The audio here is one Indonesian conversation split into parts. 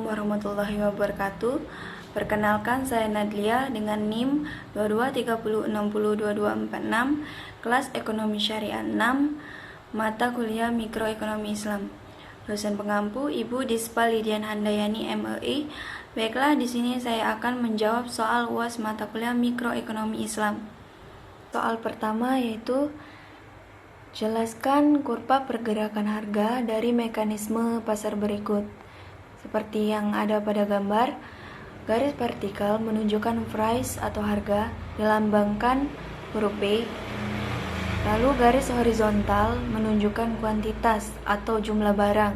warahmatullahi wabarakatuh. Perkenalkan, saya Nadlia dengan NIM 2230602246, kelas Ekonomi Syariah 6, mata kuliah Mikroekonomi Islam. Dosen pengampu Ibu Dispa Lidian Handayani MEI. Baiklah, di sini saya akan menjawab soal UAS mata kuliah Mikroekonomi Islam. Soal pertama yaitu jelaskan kurva pergerakan harga dari mekanisme pasar berikut. Seperti yang ada pada gambar, garis vertikal menunjukkan price atau harga, dilambangkan huruf P. Lalu garis horizontal menunjukkan kuantitas atau jumlah barang,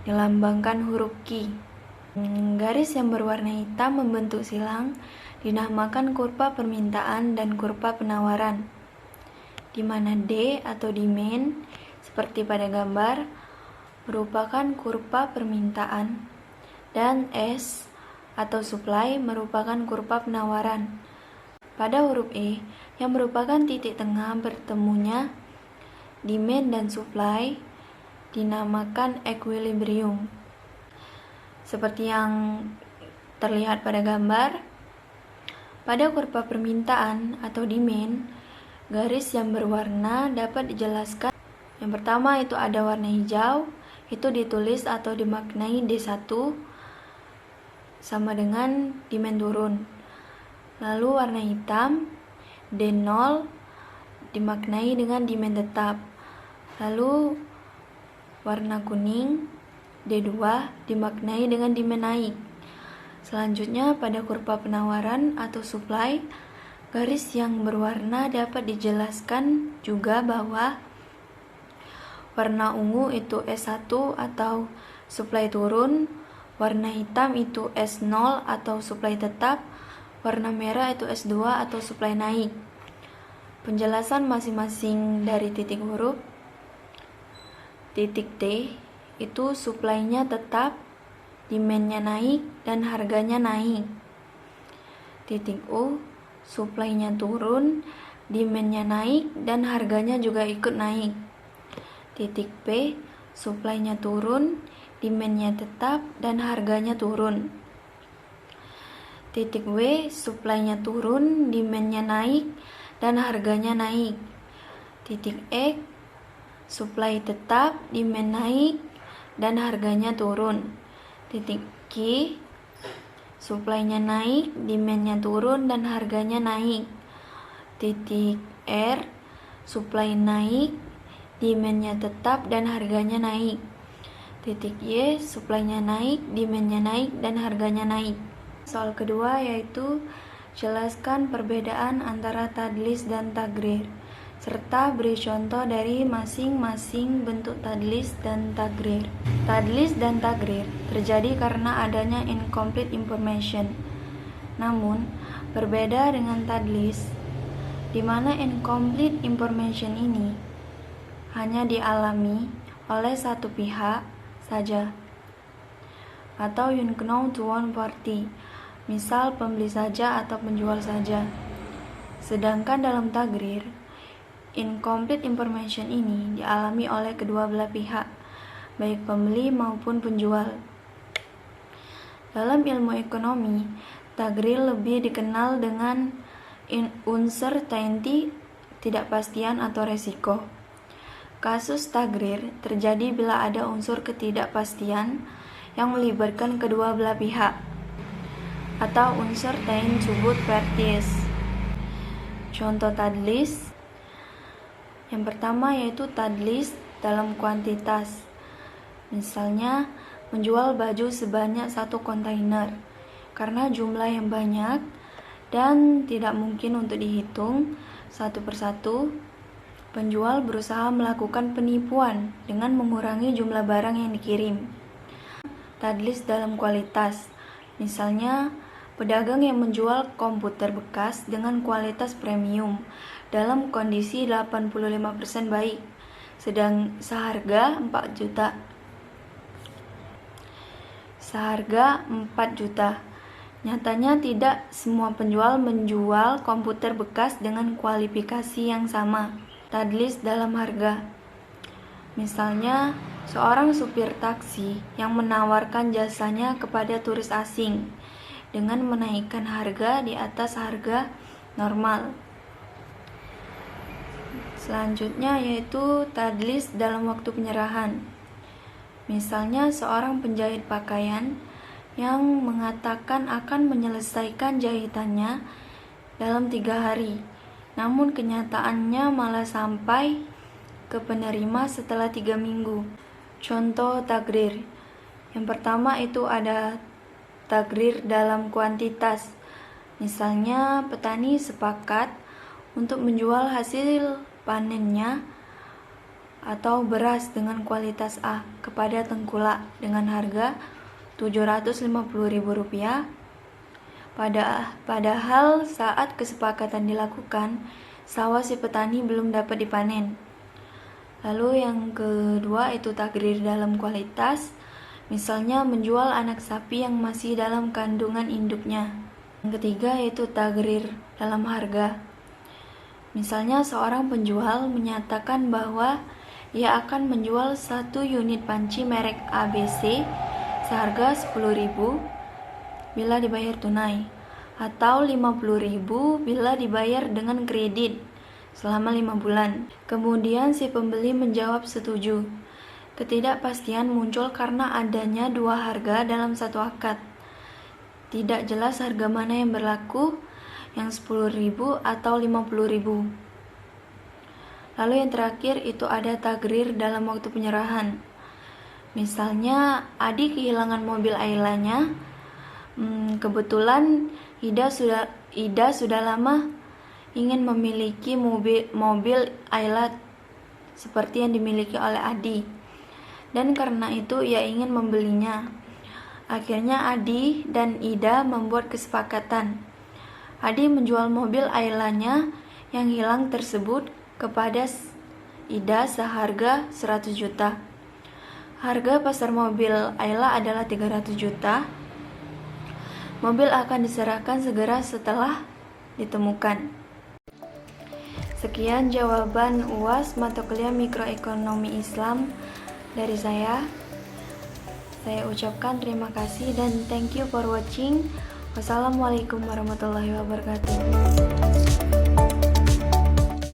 dilambangkan huruf Q. Garis yang berwarna hitam membentuk silang, dinamakan kurva permintaan dan kurva penawaran, di mana D atau demand seperti pada gambar merupakan kurva permintaan dan S atau supply merupakan kurva penawaran. Pada huruf E yang merupakan titik tengah bertemunya demand dan supply dinamakan equilibrium. Seperti yang terlihat pada gambar, pada kurva permintaan atau demand, garis yang berwarna dapat dijelaskan. Yang pertama itu ada warna hijau, itu ditulis atau dimaknai D1 sama dengan demand turun. Lalu warna hitam D0 dimaknai dengan demand tetap. Lalu warna kuning D2 dimaknai dengan demand naik. Selanjutnya pada kurva penawaran atau supply, garis yang berwarna dapat dijelaskan juga bahwa warna ungu itu S1 atau supply turun, warna hitam itu S0 atau supply tetap, warna merah itu S2 atau supply naik. Penjelasan masing-masing dari titik huruf. Titik T itu supply-nya tetap, demand-nya naik, dan harganya naik. Titik U, supply-nya turun, demand-nya naik, dan harganya juga ikut naik. Titik P, supply-nya turun, demand-nya tetap, dan harganya turun. Titik W, supply-nya turun, demand-nya naik, dan harganya naik. Titik X, supply tetap, demand naik, dan harganya turun. Titik Q, supply-nya naik, demand-nya turun, dan harganya naik. Titik R, supply naik, demand-nya tetap, dan harganya naik. Titik Y, supply-nya naik, demand-nya naik, dan harganya naik. Soal kedua yaitu jelaskan perbedaan antara tadlis dan tagrir, serta beri contoh dari masing-masing bentuk tadlis dan tagrir. Tadlis dan tagrir terjadi karena adanya incomplete information. Namun, berbeda dengan tadlis, di mana incomplete information ini hanya dialami oleh satu pihak saja, atau unknown to one party, misal pembeli saja atau penjual saja. Sedangkan dalam tagrir, incomplete information ini dialami oleh kedua belah pihak, baik pembeli maupun penjual. Dalam ilmu ekonomi, tagrir lebih dikenal dengan uncertainty, ketidakpastian atau resiko. Kasus tagrir terjadi bila ada unsur ketidakpastian yang melibatkan kedua belah pihak, atau uncertain to both parties. Contoh tadlis yang pertama yaitu tadlis dalam kuantitas. Misalnya, menjual baju sebanyak 1 kontainer karena jumlah yang banyak dan tidak mungkin untuk dihitung satu persatu. Penjual berusaha melakukan penipuan dengan mengurangi jumlah barang yang dikirim. Tadlis dalam kualitas. Misalnya, pedagang yang menjual komputer bekas dengan kualitas premium dalam kondisi 85% baik, sedang seharga 4 juta. Nyatanya tidak semua penjual menjual komputer bekas dengan kualifikasi yang sama. Tadlis dalam harga. Misalnya, Seorang supir taksi yang menawarkan jasanya kepada turis asing dengan menaikkan harga di atas harga normal. Selanjutnya yaitu tadlis dalam waktu penyerahan. Misalnya seorang penjahit pakaian yang mengatakan akan menyelesaikan jahitannya dalam 3 hari, namun kenyataannya malah sampai ke penerima setelah 3 minggu. Contoh tagrir. Yang pertama itu ada tagrir dalam kuantitas. Misalnya petani sepakat untuk menjual hasil panennya atau beras dengan kualitas A kepada tengkulak dengan harga Rp750.000. Padahal saat kesepakatan dilakukan, sawah si petani belum dapat dipanen. Lalu yang kedua itu tagrir dalam kualitas, misalnya menjual anak sapi yang masih dalam kandungan induknya. Yang ketiga yaitu tagrir dalam harga. Misalnya seorang penjual menyatakan bahwa ia akan menjual 1 unit panci merek ABC seharga Rp10.000 bila dibayar tunai, atau Rp50.000 bila dibayar dengan kredit selama 5 bulan. Kemudian si pembeli menjawab setuju. Ketidakpastian muncul karena adanya 2 harga dalam satu akad. Tidak jelas harga mana yang berlaku, yang Rp10.000 atau Rp50.000. Lalu yang terakhir itu ada tagrir dalam waktu penyerahan. Misalnya Adi kehilangan mobil Ailanya. Kebetulan Ida sudah lama ingin memiliki mobil Ayla seperti yang dimiliki oleh Adi, dan karena itu ia ingin membelinya. Akhirnya Adi dan Ida membuat kesepakatan. Adi menjual mobil Ailanya yang hilang tersebut kepada Ida seharga 100 juta. Harga pasar mobil Ayla adalah 300 juta. Mobil akan diserahkan segera setelah ditemukan. Sekian jawaban UAS mata kuliah Mikroekonomi Islam dari saya. Saya ucapkan terima kasih dan thank you for watching. Wassalamualaikum warahmatullahi wabarakatuh.